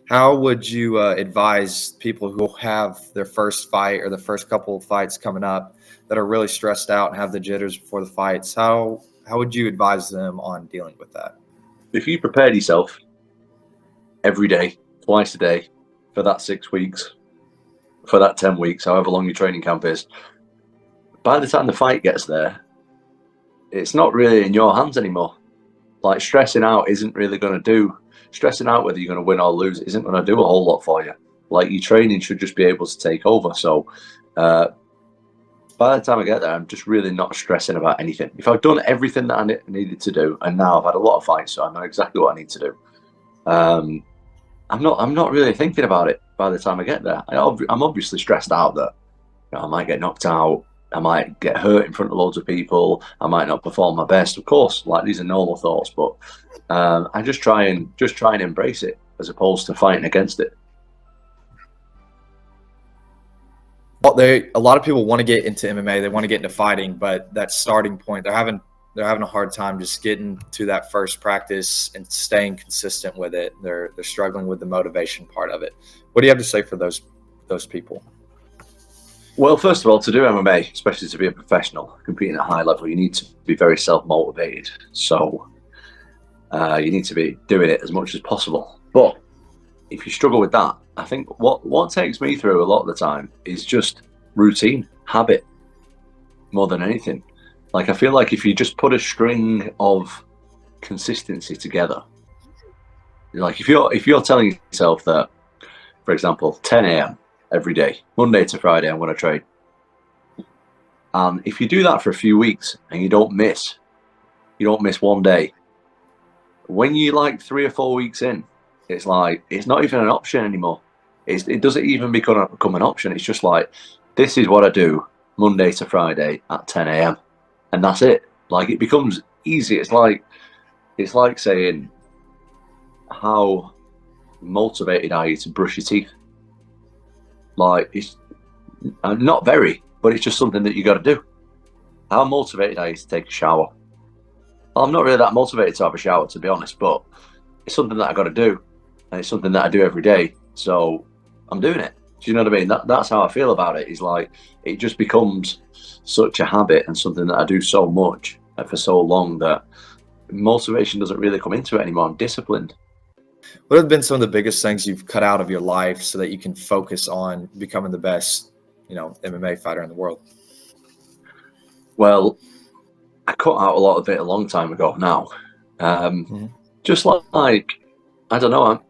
How would you advise people who have their first fight or the first couple of fights coming up that are really stressed out and have the jitters before the fights? How would you advise them on dealing with that? If you prepared yourself every day, twice a day, for that 6 weeks, for that 10 weeks, however long your training camp is, by the time the fight gets there, it's not really in your hands anymore. Like, stressing out isn't really going to do. Stressing out whether you're going to win or lose isn't going to do a whole lot for you. Like, your training should just be able to take over. So by the time I get there, I'm just really not stressing about anything. If I've done everything that I needed to do, and now I've had a lot of fights, so I know exactly what I need to do. I'm not really thinking about it by the time I get there. I'm obviously stressed out that I might get knocked out, I might get hurt in front of loads of people, I might not perform my best. Of course, like, these are normal thoughts, but I just try and embrace it as opposed to fighting against it. Well, a lot of people want to get into MMA, they want to get into fighting, but that starting point, they're having a hard time just getting to that first practice and staying consistent with it. They're struggling with the motivation part of it. What do you have to say for those people? Well, first of all, to do MMA, especially to be a professional competing at a high level, you need to be very self-motivated. So you need to be doing it as much as possible. But if you struggle with that, I think what takes me through a lot of the time is just routine, habit, more than anything. Like, I feel like if you just put a string of consistency together, like if you're telling yourself that, for example, 10 a.m. every day, Monday to Friday, I'm going to train. And if you do that for a few weeks and you don't miss one day, when you like 3 or 4 weeks in, it's like, it's not even an option anymore. It doesn't even become an option. It's just like, this is what I do Monday to Friday at 10 a.m. and that's it. Like, it becomes easy. It's like saying, how motivated are you to brush your teeth? Like, it's not very, but it's just something that you got to do. How motivated are you to take a shower? Well, I'm not really that motivated to have a shower, to be honest, but it's something that I got to do, and it's something that I do every day. So I'm doing it. Do you know what I mean? That's how I feel about it. Is like, it just becomes such a habit and something that I do so much and for so long that motivation doesn't really come into it anymore. I'm disciplined. What have been some of the biggest things you've cut out of your life so that you can focus on becoming the best, MMA fighter in the world? Well, I cut out a lot of it a long time ago now. Just like, I don't know,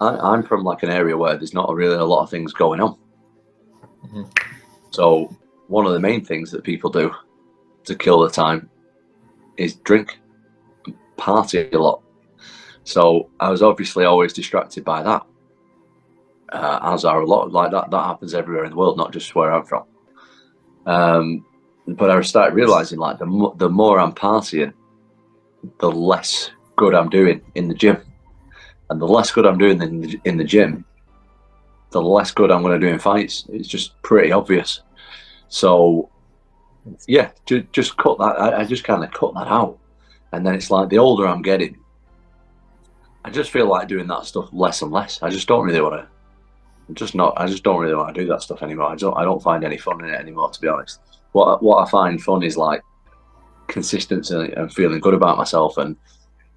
I'm from like an area where there's not really a lot of things going on. So one of the main things that people do to kill the time is drink, party a lot. So I was obviously always distracted by that, as are a lot. Like, that happens everywhere in the world, not just where I'm from. But I started realizing, like, the more I'm partying, the less good I'm doing in the gym, and the less good I'm doing in the gym, the less good I'm going to do in fights. It's just pretty obvious. So yeah, just cut that. I just kind of cut that out, and then it's like, the older I'm getting, I just feel like doing that stuff less and less. I just don't really want to. I just don't really want to do that stuff anymore. I don't find any fun in it anymore, to be honest. What I find fun is like consistency and feeling good about myself. And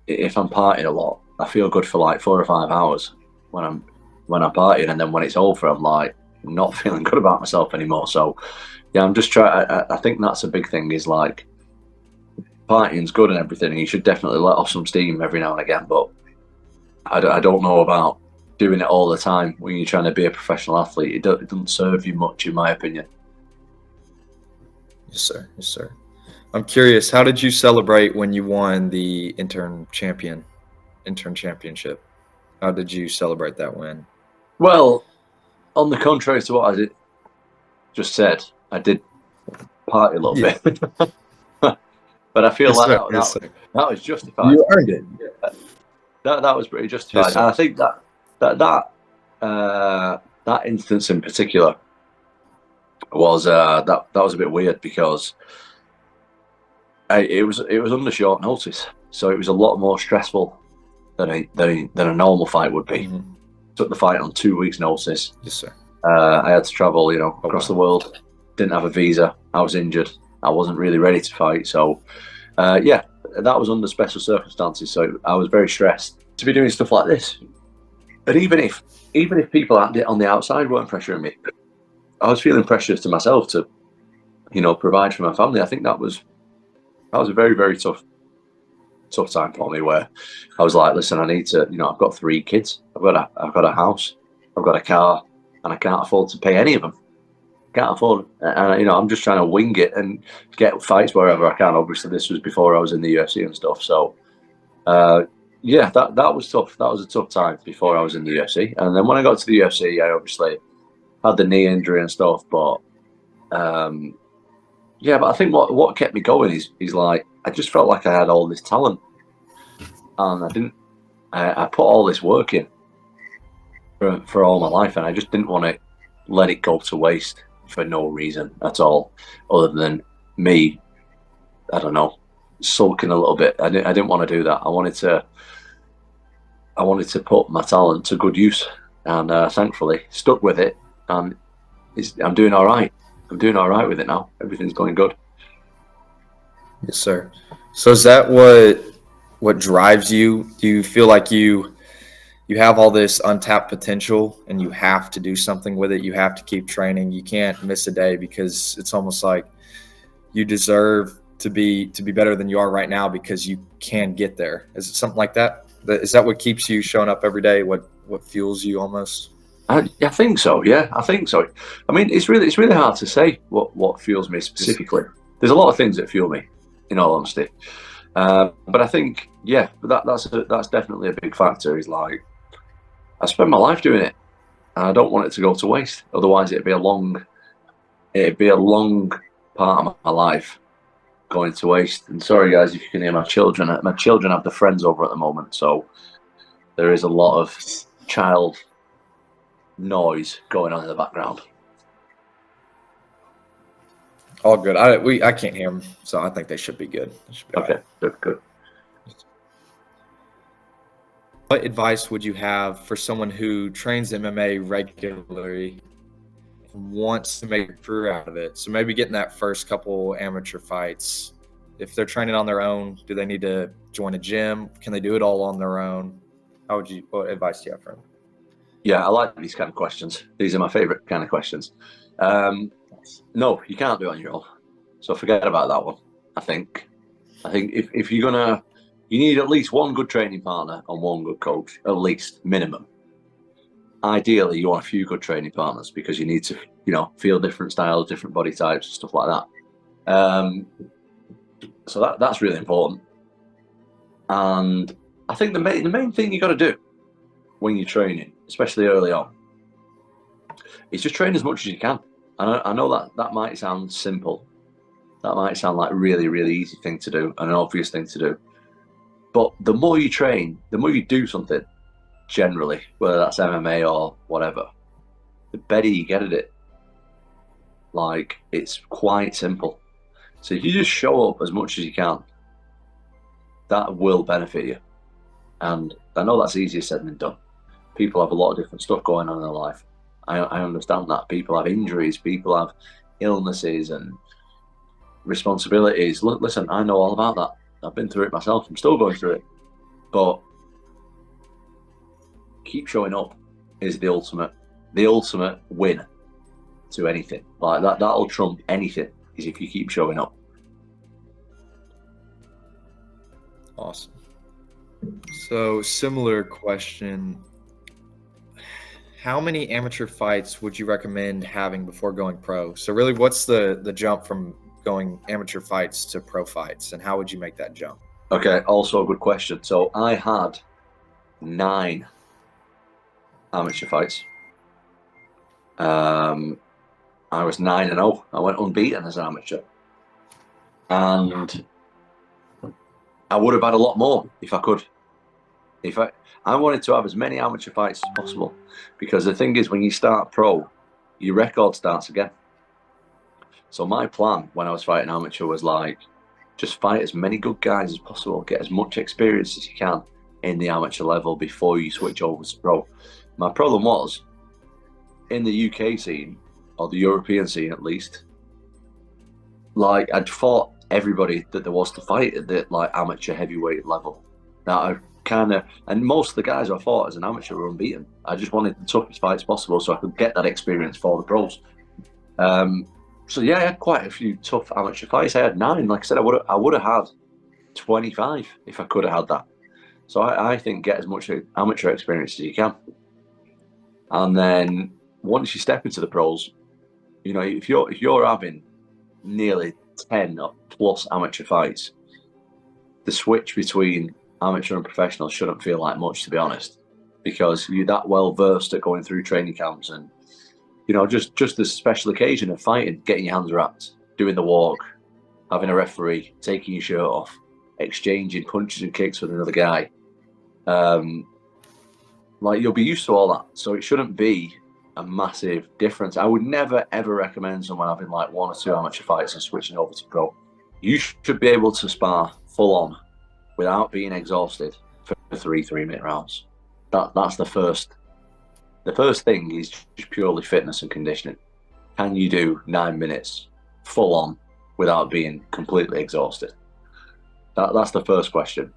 if I'm partying a lot, I feel good for like 4 or 5 hours when I'm partying, and then when it's over, I'm like not feeling good about myself anymore. So yeah, I'm just trying. I think that's a big thing, is like, partying's good and everything, and you should definitely let off some steam every now and again. But I don't know about doing it all the time when you're trying to be a professional athlete. It doesn't serve you much, in my opinion. Yes, sir. Yes, sir. I'm curious, how did you celebrate when you won the intern championship? How did you celebrate that win? Well, on the contrary to what I just said, I did party a little bit. But I feel like that was justified. You earned it. That was pretty justified. Yes, and I think that instance in particular was that was a bit weird, because it was under short notice, so it was a lot more stressful than a normal fight would be. took the fight on 2 weeks' notice. Yes, sir. I had to travel, across wow. the world. Didn't have a visa. I was injured. I wasn't really ready to fight. So, yeah, that was under special circumstances. So I was very stressed to be doing stuff like this. And even if people on the outside weren't pressuring me, I was feeling pressures to myself to, provide for my family. I think that was a very, very tough time for me, where I was like, listen, I need to, I've got 3 kids, I've got a house, I've got a car, and I can't afford to pay any of them. Can't afford it. And I'm just trying to wing it and get fights wherever I can. Obviously, this was before I was in the UFC and stuff. So, yeah, that was tough. That was a tough time before I was in the UFC. And then when I got to the UFC, I obviously had the knee injury and stuff. But yeah, but I think what kept me going is like, I just felt like I had all this talent, and I put all this work in for all my life, and I just didn't want to let it go to waste for no reason at all, other than me, I don't know, sulking a little bit. I didn't want to do that. I wanted to put my talent to good use, and thankfully stuck with it, and I'm doing all right. I'm doing all right with it now. Everything's going good. Yes, sir. So is that what drives you? Do you feel like you have all this untapped potential and you have to do something with it? You have to keep training. You can't miss a day, because it's almost like you deserve to be better than you are right now because you can get there. Is it something like that? Is that what keeps you showing up every day? What fuels you almost? I think so. Yeah, I think so. I mean, it's really hard to say what fuels me specifically. There's a lot of things that fuel me, in all honesty. But I think, yeah, that's definitely a big factor. Is like, I spend my life doing it, and I don't want it to go to waste. Otherwise, it'd be a long part of my life going to waste. And sorry, guys, if you can hear my children. My children have the friends over at the moment, so there is a lot of child noise going on in the background. All good. I can't hear them, so I think they should be good. Should be okay, right. Good. What advice would you have for someone who trains MMA regularly and wants to make a career out of it? So maybe getting that first couple amateur fights. If they're training on their own, do they need to join a gym? Can they do it all on their own? What advice do you have for them? Yeah, I like these kind of questions. These are my favorite kind of questions. No, you can't do it on your own. So forget about that one. I think if you're gonna, you need at least one good training partner and one good coach, at least minimum. Ideally, you want a few good training partners, because you need to, feel different styles, different body types, stuff like that. So that's really important. And I think the main thing you got to do when you're training, especially early on, is just train as much as you can. And I know that might sound simple. That might sound like really, really easy thing to do and an obvious thing to do. But the more you train, the more you do something, generally, whether that's MMA or whatever, the better you get at it. Like, it's quite simple. So if you just show up as much as you can, that will benefit you. And I know that's easier said than done. People have a lot of different stuff going on in their life. I understand that. People have injuries, people have illnesses and responsibilities. Listen, I know all about that. I've been through it myself. I'm still going through it. But keep showing up is the ultimate win to anything. Like that'll trump anything, is if you keep showing up. Awesome. So, similar question. How many amateur fights would you recommend having before going pro? So really, what's the jump from going amateur fights to pro fights, and how would you make that jump? Okay, also a good question. So I had 9 amateur fights. I was 9-0. I went unbeaten as an amateur. And I would have had a lot more if I could. I wanted to have as many amateur fights as possible, because the thing is, when you start pro, your record starts again. So my plan when I was fighting amateur was like, just fight as many good guys as possible, get as much experience as you can in the amateur level before you switch over to pro. My problem was in the UK scene, or the European scene at least. Like I'd fought everybody that there was to fight at the like amateur heavyweight level. That I kind of, and most of the guys I fought as an amateur were unbeaten. I just wanted the toughest fights possible so I could get that experience for the pros. So yeah, I had quite a few tough amateur fights. I had 9. Like I said, I would have had 25 if I could have had that. So I think get as much amateur experience as you can, and then once you step into the pros, you know if you're having nearly 10 plus amateur fights, the switch between amateur and professional shouldn't feel like much, to be honest, because you're that well versed at going through training camps and just the special occasion of fighting, getting your hands wrapped, doing the walk, having a referee, taking your shirt off, exchanging punches and kicks with another guy. Like you'll be used to all that, so it shouldn't be a massive difference. I would never ever recommend someone having like 1 or 2 amateur fights and switching over to pro. You should be able to spar full on without being exhausted for 3-minute rounds. That's the first. The first thing is just purely fitness and conditioning. Can you do 9 minutes full on without being completely exhausted? That's the first question.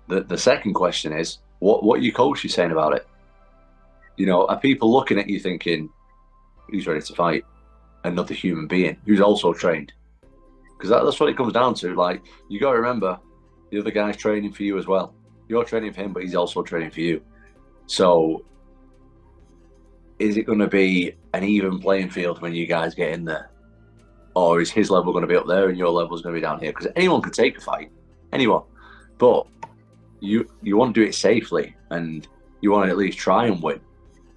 The second question is what your coach is saying about it. Are people looking at you thinking, who's ready to fight? Another human being who's also trained? Because that's what it comes down to. Like, you got to remember, the other guy's training for you as well. You're training for him, but he's also training for you. So, is it going to be an even playing field when you guys get in there? Or is his level going to be up there and your level is going to be down here? Because anyone can take a fight. Anyone. But you want to do it safely, and you want to at least try and win.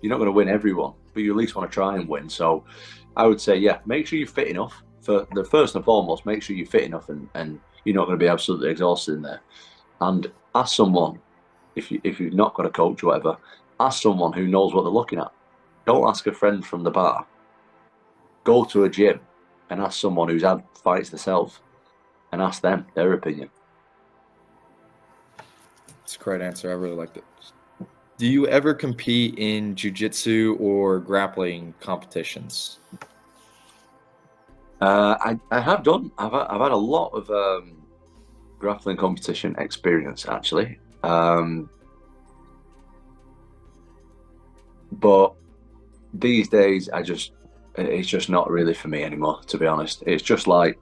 You're not going to win everyone, but you at least want to try and win. So I would say, yeah, make sure you're fit enough. For the first and foremost, make sure you're fit enough and you're not going to be absolutely exhausted in there. And ask someone, if you've not got a coach or whatever, ask someone who knows what they're looking at. Don't ask a friend from the bar. Go to a gym and ask someone who's had fights themselves and ask them their opinion. That's a great answer. I really liked it. Do you ever compete in jiu-jitsu or grappling competitions? I have done. I've had a lot of grappling competition experience, actually. But these days, it's just not really for me anymore, to be honest. It's just like,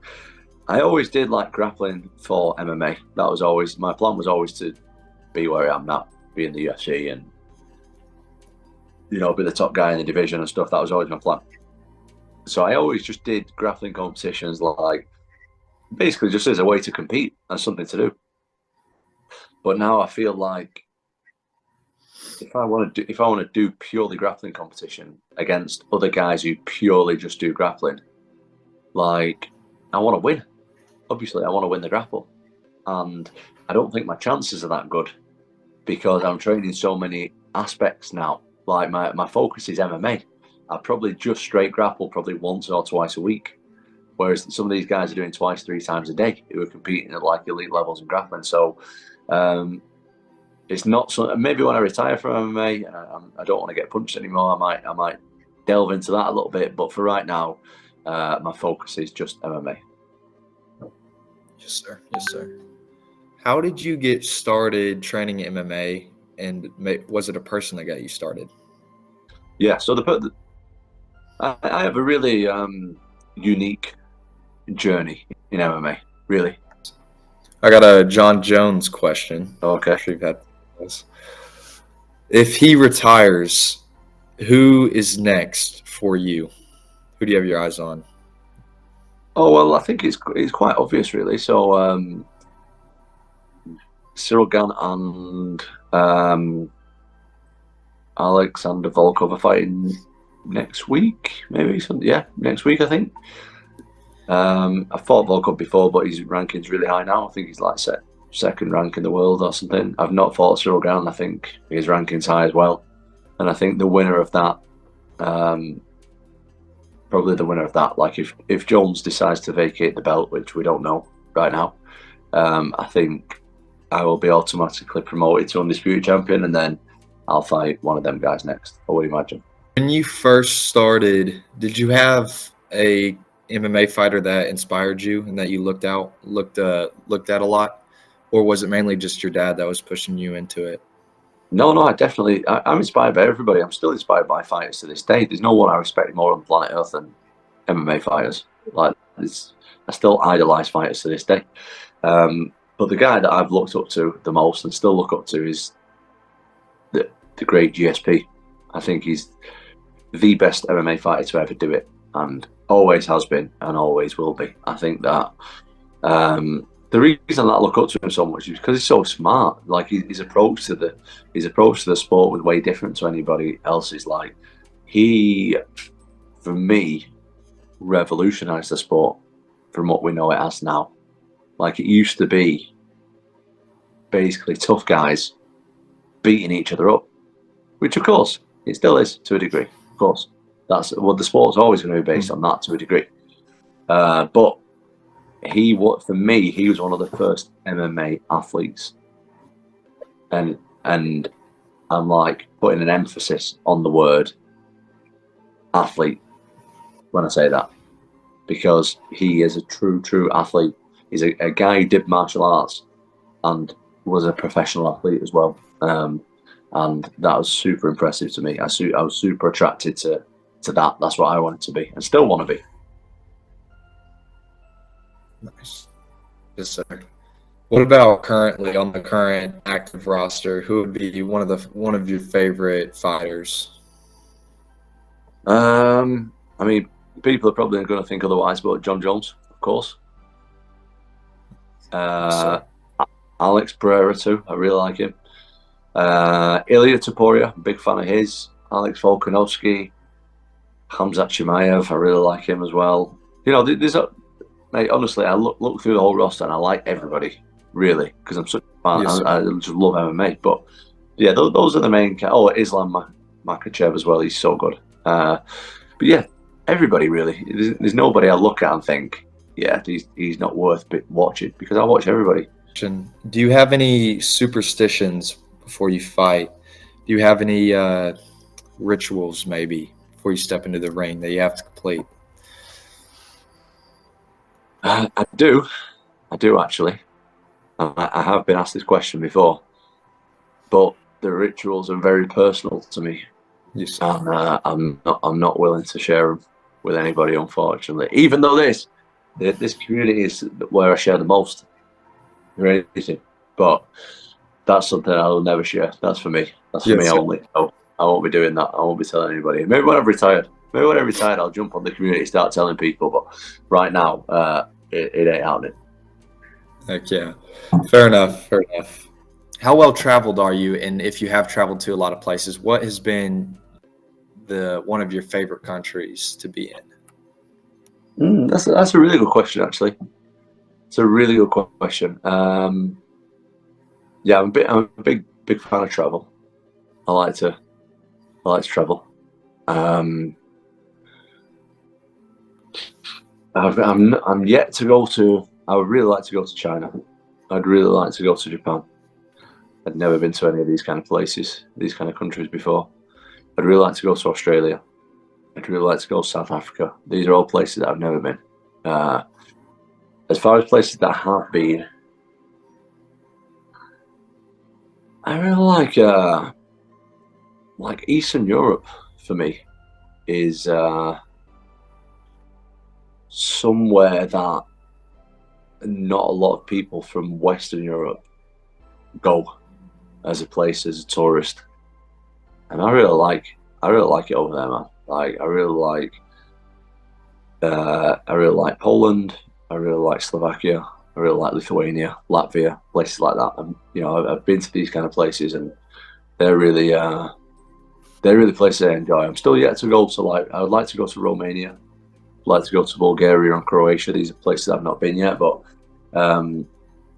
I always did like grappling for MMA. That was always, my plan was always to be where I am now, be in the UFC and, be the top guy in the division and stuff. That was always my plan. So I always just did grappling competitions, like basically just as a way to compete and something to do. But now I feel like if I want to do purely grappling competition against other guys who purely just do grappling, like I want to win. Obviously, I want to win the grapple, and I don't think my chances are that good because I'm training so many aspects now. Like my focus is MMA. I probably just straight grapple probably once or twice a week, whereas some of these guys are doing 2-3 times a day who are competing at like elite levels in grappling. So it's not so. Maybe when I retire from MMA and I don't want to get punched anymore, I might delve into that a little bit. But for right now, my focus is just MMA. Yes, sir. Yes, sir. How did you get started training MMA, and was it a person that got you started? Yeah, so I have a really unique journey in MMA, really. I got a John Jones question. Okay. I'm sure you've had this. If he retires, who is next for you? Who do you have your eyes on? Oh, well, I think it's quite obvious, really. So Cyril Gane and Alexander Volkov are fighting next week, maybe. Next week, I think. I fought Volkov before, but his ranking's really high now. I think he's like second rank in the world or something. I've not fought Cyril Gane. I think his ranking's high as well. And I think the winner of that, probably the winner of that, like if Jones decides to vacate the belt, which we don't know right now, I think I will be automatically promoted to undisputed champion, and then I'll fight one of them guys next. I would imagine. When you first started, did you have a MMA fighter that inspired you and that you looked at a lot, or was it mainly just your dad that was pushing you into it? No, I'm inspired by everybody. I'm still inspired by fighters to this day. There's no one I respect more on planet Earth than MMA fighters. Like, I still idolize fighters to this day. But the guy that I've looked up to the most and still look up to is the great GSP. I think he's the best MMA fighter to ever do it, and always has been and always will be. I think that the reason that I look up to him so much is because he's so smart. Like, his approach to the sport was way different to anybody else's. Like, he, for me, revolutionized the sport from what we know it as now. Like, it used to be basically tough guys beating each other up, which of course it still is to a degree. Of course, that's what the sport's always going to be based on, that to a degree. But for me, he was one of the first MMA athletes, and I'm like putting an emphasis on the word athlete when I say that, because he is a true athlete. He's a guy who did martial arts and was a professional athlete as well. And that was super impressive to me. I was super attracted to that. That's what I wanted to be and still want to be. Nice. Yes, sir. What about currently on the current active roster? Who would be one of your favorite fighters? I mean, people are probably going to think otherwise, but John Jones, of course. Alex Pereira too. I really like him. Ilya Taporia, big fan of his. Alex Volkanovski, Hamzat Chimaev, I really like him as well. You know, mate, honestly, I look through the whole roster and I like everybody, really, because I'm such a fan. Yes, I just love MMA. But yeah, those are the main. Oh, Islam Makhachev as well. He's so good. But yeah, everybody really. There's nobody I look at and think, yeah, he's not worth watching, because I watch everybody. Do you have any superstitions before you fight? Do you have any rituals maybe before you step into the ring that you have to complete? I do actually. I have been asked this question before, but the rituals are very personal to me. Yes. And I'm not willing to share them with anybody, unfortunately. Even though this community is where I share the most. Anything, but that's something I'll never share. That's for me. That's for me only. So I won't be doing that. I won't be telling anybody. Maybe when I'm retired, I'll jump on the community, start telling people. But right now, it ain't happening. Heck yeah. Fair enough. How well traveled are you? And if you have traveled to a lot of places, what has been one of your favorite countries to be in? That's a really good question, actually. It's a really good question. Yeah, I'm a big fan of travel. I like to travel. I'm yet to go to. I would really like to go to China. I'd really like to go to Japan. I'd never been to any of these kind of places, these kind of countries before. I'd really like to go to Australia. I'd really like to go to South Africa. These are all places that I've never been. As far as places that I have been, I really like Eastern Europe. For me, is somewhere that not a lot of people from Western Europe go as a place, as a tourist, and I really like it over there, man. Like, I really like Poland. I really like Slovakia. I really like Lithuania, Latvia, places like that. And I've been to these kind of places, and they're really places I enjoy. I'm still yet to go to, I would like to go to Romania. I'd like to go to Bulgaria and Croatia. These are places I've not been yet, but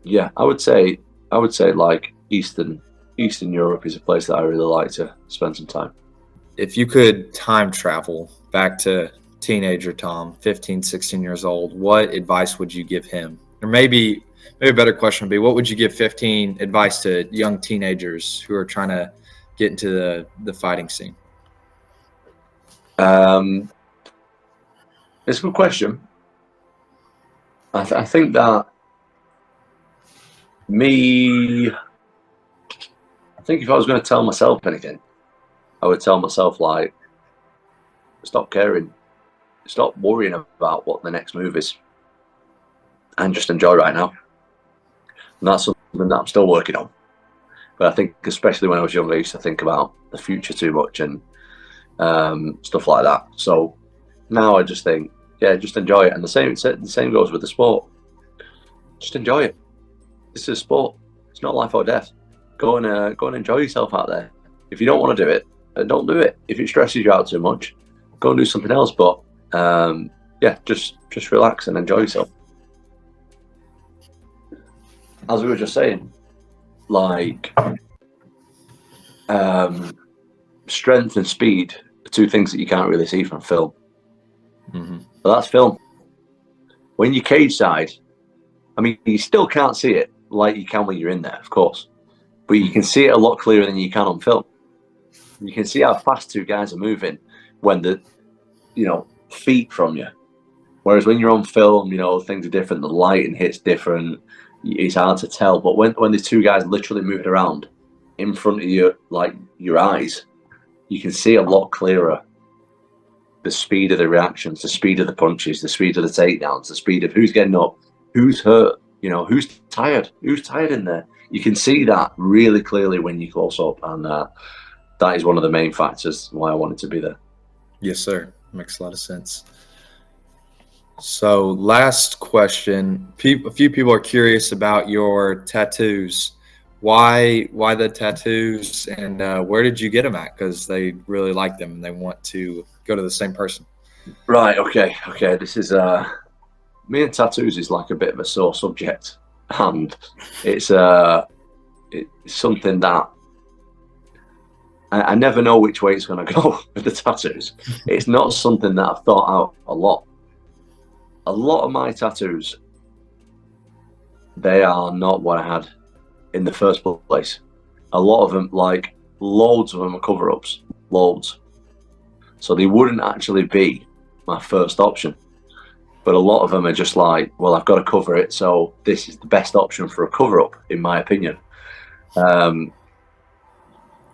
yeah, I would say like Eastern Europe is a place that I really like to spend some time. If you could time travel back to teenager Tom, 15, 16 years old, what advice would you give him? Or maybe a better question would be, what would you give 15 advice to young teenagers who are trying to get into the fighting scene? It's a good question. I think that I think if I was going to tell myself anything, I would tell myself, like, stop caring, stop worrying about what the next move is, and just enjoy right now. And that's something that I'm still working on. But I think, especially when I was younger, I used to think about the future too much and stuff like that. So now I just think, yeah, just enjoy it. And the same goes with the sport. Just enjoy it. This is a sport. It's not life or death. Go and enjoy yourself out there. If you don't want to do it, don't do it. If it stresses you out too much, go and do something else. But yeah, just relax and enjoy yourself. As we were just saying, like, strength and speed are two things that you can't really see from film. But that's film. When you're cage side, I mean, you still can't see it like you can when you're in there, of course, but you can see it a lot clearer than you can on film. You can see how fast two guys are moving when the, feet from you. Whereas when you're on film, things are different. The lighting hits different. It's hard to tell. But when the two guys literally moving around in front of you, like your eyes, you can see a lot clearer the speed of the reactions, the speed of the punches, the speed of the takedowns, the speed of who's getting up, who's hurt, who's tired in there. You can see that really clearly when you close up, and that is one of the main factors why I wanted to be there. Yes, sir. Makes a lot of sense. So, last question. A few people are curious about your tattoos. Why the tattoos, and where did you get them at? Because they really like them and they want to go to the same person. Right. Okay. This is me and tattoos is like a bit of a sore subject, and it's something that I never know which way it's going to go with the tattoos. It's not something that I've thought out a lot. A lot of my tattoos, they are not what I had in the first place. A lot of them, like loads of them, are cover-ups, loads. So they wouldn't actually be my first option. But a lot of them are just like, well, I've got to cover it, so this is the best option for a cover-up, in my opinion.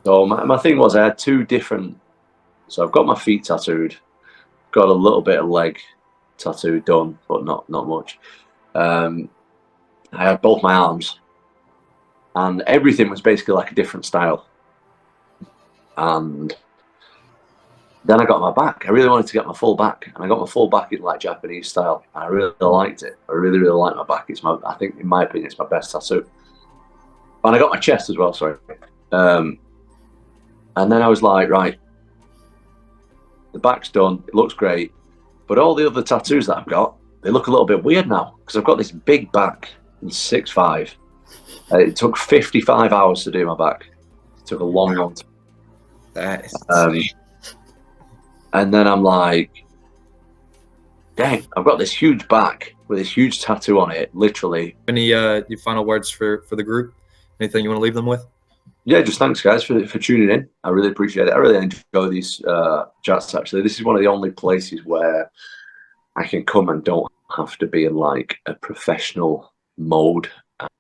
So my thing was, I had two different. So I've got my feet tattooed, got a little bit of leg tattoo done, but not much. I had both my arms, and everything was basically like a different style. And then I got my back. I really wanted to get my full back, and I got my full back in like Japanese style. And I really liked it. I really liked my back. I think, in my opinion, it's my best tattoo. And I got my chest as well. Sorry. And then I was like, right, the back's done. It looks great. But all the other tattoos that I've got, they look a little bit weird now because I've got this big back and 6'5". It took 55 hours to do my back. It took a long time. That is insane. And then I'm like, dang, I've got this huge back with this huge tattoo on it, literally. Any your final words for the group? Anything you want to leave them with? Yeah, just thanks, guys, for tuning in. I really appreciate it. I really enjoy these chats, actually. This is one of the only places where I can come and don't have to be in like a professional mode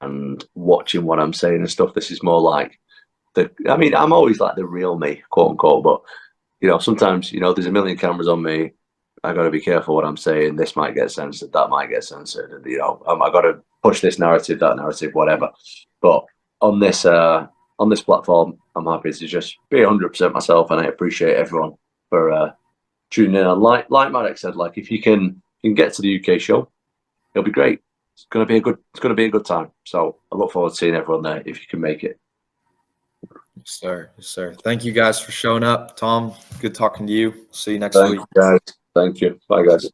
and watching what I'm saying and stuff. This is more like I'm always like the real me, quote unquote, but sometimes, there's a million cameras on me. I got to be careful what I'm saying. This might get censored, that might get censored, and I got to push this narrative, that narrative, whatever. But on this platform, I'm happy to just be 100% myself, and I appreciate everyone for tuning in. And like Marek said, like if you can get to the UK show, it'll be great. It's gonna be a good time. So I look forward to seeing everyone there if you can make it. Yes, sir. Thank you guys for showing up. Tom, good talking to you. See you next Thanks, week. guys. Thank you. Bye, guys.